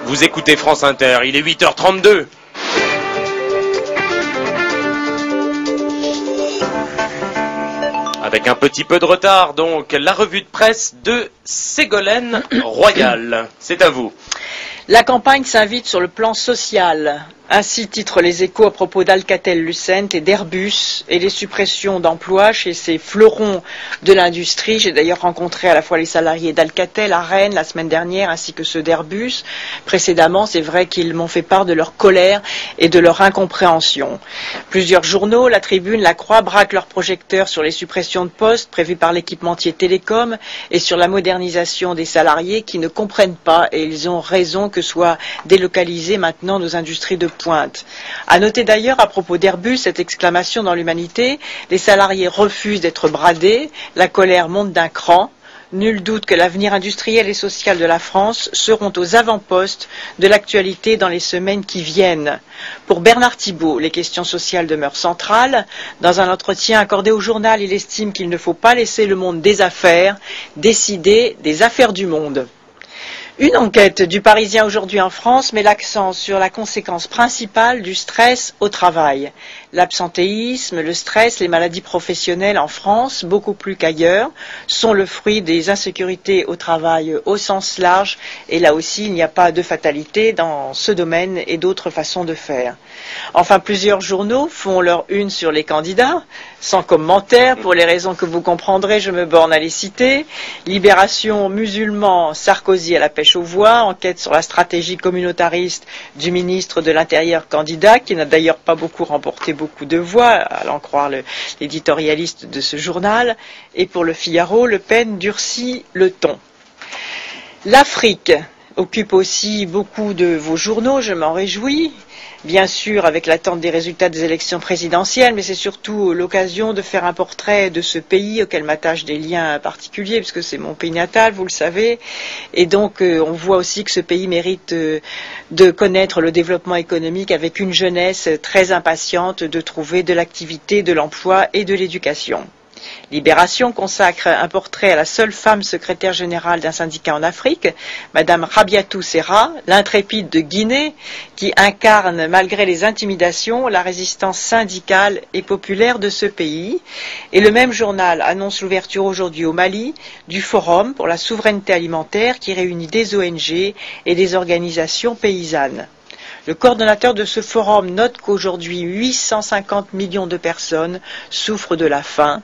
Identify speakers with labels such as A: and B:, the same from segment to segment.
A: Vous écoutez France Inter, il est 8h32. Avec un petit peu de retard, donc, la revue de presse de Ségolène Royal. C'est à vous.
B: La campagne s'invite sur le plan social. Ainsi titrent les Échos à propos d'Alcatel-Lucent et d'Airbus et les suppressions d'emplois chez ces fleurons de l'industrie. J'ai d'ailleurs rencontré à la fois les salariés d'Alcatel à Rennes la semaine dernière ainsi que ceux d'Airbus. Précédemment, c'est vrai qu'ils m'ont fait part de leur colère et de leur incompréhension. Plusieurs journaux, La Tribune, La Croix, braquent leurs projecteurs sur les suppressions de postes prévues par l'équipementier Télécom et sur la modernisation des salariés qui ne comprennent pas, et ils ont raison, que soient délocalisées maintenant nos industries de pointe. À noter d'ailleurs à propos d'Airbus cette exclamation dans l'Humanité: les salariés refusent d'être bradés, la colère monte d'un cran. Nul doute que l'avenir industriel et social de la France seront aux avant-postes de l'actualité dans les semaines qui viennent. Pour Bernard Thibault, les questions sociales demeurent centrales. Dans un entretien accordé au journal, il estime qu'il ne faut pas laisser le monde des affaires décider des affaires du monde. Une enquête du Parisien aujourd'hui en France met l'accent sur la conséquence principale du stress au travail. L'absentéisme, le stress, les maladies professionnelles en France, beaucoup plus qu'ailleurs, sont le fruit des insécurités au travail au sens large. Et là aussi, il n'y a pas de fatalité dans ce domaine et d'autres façons de faire. Enfin, plusieurs journaux font leur une sur les candidats, sans commentaire, pour les raisons que vous comprendrez, je me borne à les citer. Libération, musulman, Sarkozy à la pêche aux voix, enquête sur la stratégie communautariste du ministre de l'Intérieur candidat, qui n'a d'ailleurs pas beaucoup remporté beaucoup de voix, à en croire l'éditorialiste de ce journal. Et pour le Figaro, Le Pen durcit le ton. L'Afrique occupe aussi beaucoup de vos journaux, je m'en réjouis. Bien sûr, avec l'attente des résultats des élections présidentielles, mais c'est surtout l'occasion de faire un portrait de ce pays auquel m'attachent des liens particuliers, puisque c'est mon pays natal, vous le savez. Et donc, on voit aussi que ce pays mérite de connaître le développement économique avec une jeunesse très impatiente de trouver de l'activité, de l'emploi et de l'éducation. Libération consacre un portrait à la seule femme secrétaire générale d'un syndicat en Afrique, Madame Rabiatou Serra, l'intrépide de Guinée, qui incarne, malgré les intimidations, la résistance syndicale et populaire de ce pays. Et le même journal annonce l'ouverture aujourd'hui au Mali du Forum pour la souveraineté alimentaire qui réunit des ONG et des organisations paysannes. Le coordonnateur de ce forum note qu'aujourd'hui 850 millions de personnes souffrent de la faim.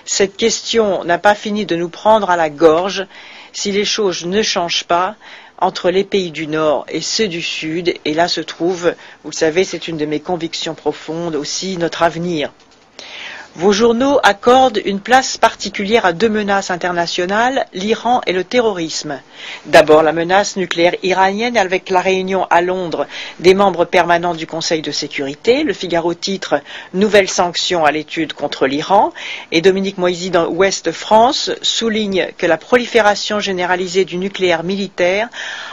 B: Cette question n'a pas fini de nous prendre à la gorge si les choses ne changent pas entre les pays du Nord et ceux du Sud. Et là se trouve, vous le savez, c'est une de mes convictions profondes aussi, notre avenir. Vos journaux accordent une place particulière à deux menaces internationales, l'Iran et le terrorisme. D'abord la menace nucléaire iranienne avec la réunion à Londres des membres permanents du Conseil de sécurité. Le Figaro titre « Nouvelles sanctions à l'étude contre l'Iran » et Dominique Moisy dans Ouest France souligne que la prolifération généralisée du nucléaire militaire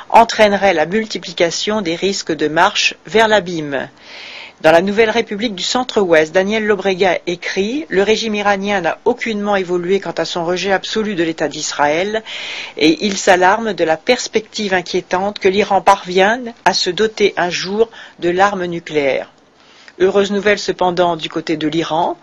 B: entraînerait la multiplication des risques de marche vers l'abîme. Dans la Nouvelle République du Centre-Ouest, Daniel Lobréga écrit « Le régime iranien n'a aucunement évolué quant à son rejet absolu de l'État d'Israël et il s'alarme de la perspective inquiétante que l'Iran parvienne à se doter un jour de l'arme nucléaire. » Heureuse nouvelle cependant du côté de l'Iran,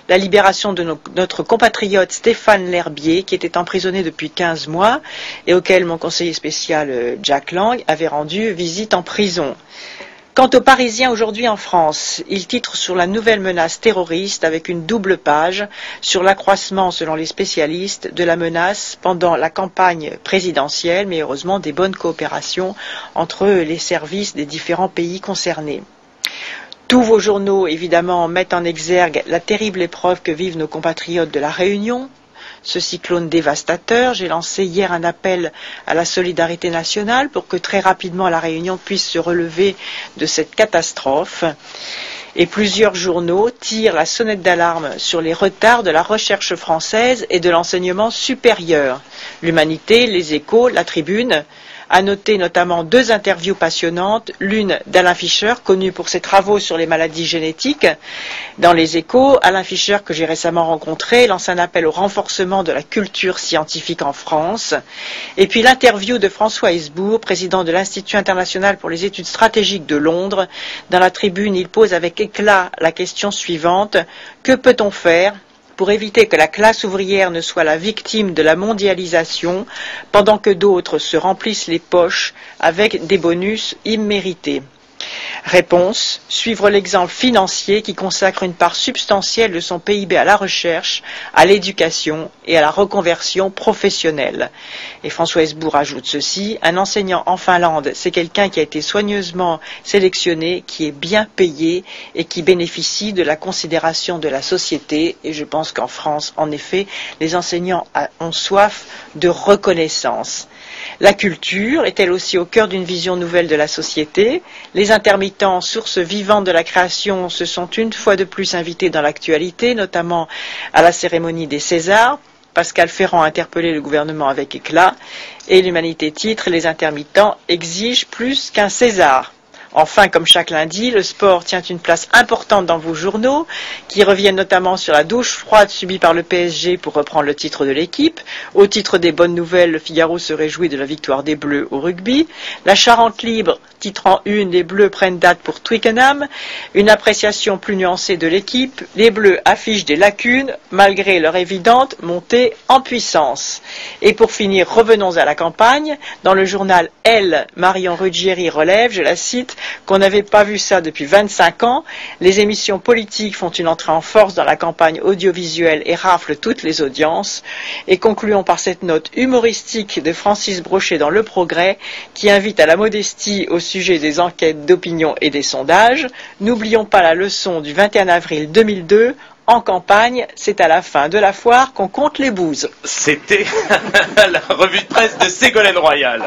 B: la libération de notre compatriote Stéphane L'Herbier, qui était emprisonné depuis 15 mois et auquel mon conseiller spécial Jack Lang avait rendu visite en prison. Quant aux Parisiens aujourd'hui en France, il titre sur la nouvelle menace terroriste avec une double page sur l'accroissement, selon les spécialistes, de la menace pendant la campagne présidentielle, mais heureusement des bonnes coopérations entre les services des différents pays concernés. Tous vos journaux, évidemment, mettent en exergue la terrible épreuve que vivent nos compatriotes de la Réunion. Ce cyclone dévastateur, j'ai lancé hier un appel à la solidarité nationale pour que très rapidement la Réunion puisse se relever de cette catastrophe. Et plusieurs journaux tirent la sonnette d'alarme sur les retards de la recherche française et de l'enseignement supérieur. L'Humanité, les Échos, la Tribune À noter notamment 2 interviews passionnantes, l'une d'Alain Fischer, connu pour ses travaux sur les maladies génétiques, dans les Échos. Alain Fischer, que j'ai récemment rencontré, lance un appel au renforcement de la culture scientifique en France. Et puis l'interview de François Hesbourg, président de l'Institut international pour les études stratégiques de Londres. Dans la tribune, il pose avec éclat la question suivante: que peut-on faire pour éviter que la classe ouvrière ne soit la victime de la mondialisation, pendant que d'autres se remplissent les poches avec des bonus immérités? Réponse: suivre l'exemple financier qui consacre une part substantielle de son PIB à la recherche, à l'éducation et à la reconversion professionnelle. Et François Hesbourg ajoute ceci: un enseignant en Finlande, c'est quelqu'un qui a été soigneusement sélectionné, qui est bien payé et qui bénéficie de la considération de la société. Et je pense qu'en France, en effet, les enseignants ont soif de reconnaissance. La culture est elle aussi au cœur d'une vision nouvelle de la société. Les intermittents, source vivante de la création, se sont une fois de plus invités dans l'actualité, notamment à la cérémonie des Césars. Pascal Ferrand a interpellé le gouvernement avec éclat. Et l'Humanité titre: les intermittents exigent plus qu'un César. Enfin, comme chaque lundi, le sport tient une place importante dans vos journaux, qui reviennent notamment sur la douche froide subie par le PSG, pour reprendre le titre de l'équipe. Au titre des bonnes nouvelles, le Figaro se réjouit de la victoire des Bleus au rugby. La Charente libre titre en une: les Bleus prennent date pour Twickenham. Une appréciation plus nuancée de l'équipe: les Bleus affichent des lacunes, malgré leur évidente montée en puissance. Et pour finir, revenons à la campagne. Dans le journal Elle, Marion Ruggieri relève, je la cite, qu'on n'avait pas vu ça depuis 25 ans. Les émissions politiques font une entrée en force dans la campagne audiovisuelle et raflent toutes les audiences. Et concluons par cette note humoristique de Francis Brochet dans Le Progrès, qui invite à la modestie au sujet des enquêtes d'opinion et des sondages. N'oublions pas la leçon du 21 avril 2002. En campagne, c'est à la fin de la foire qu'on compte les bouses.
A: C'était la revue de presse de Ségolène Royal.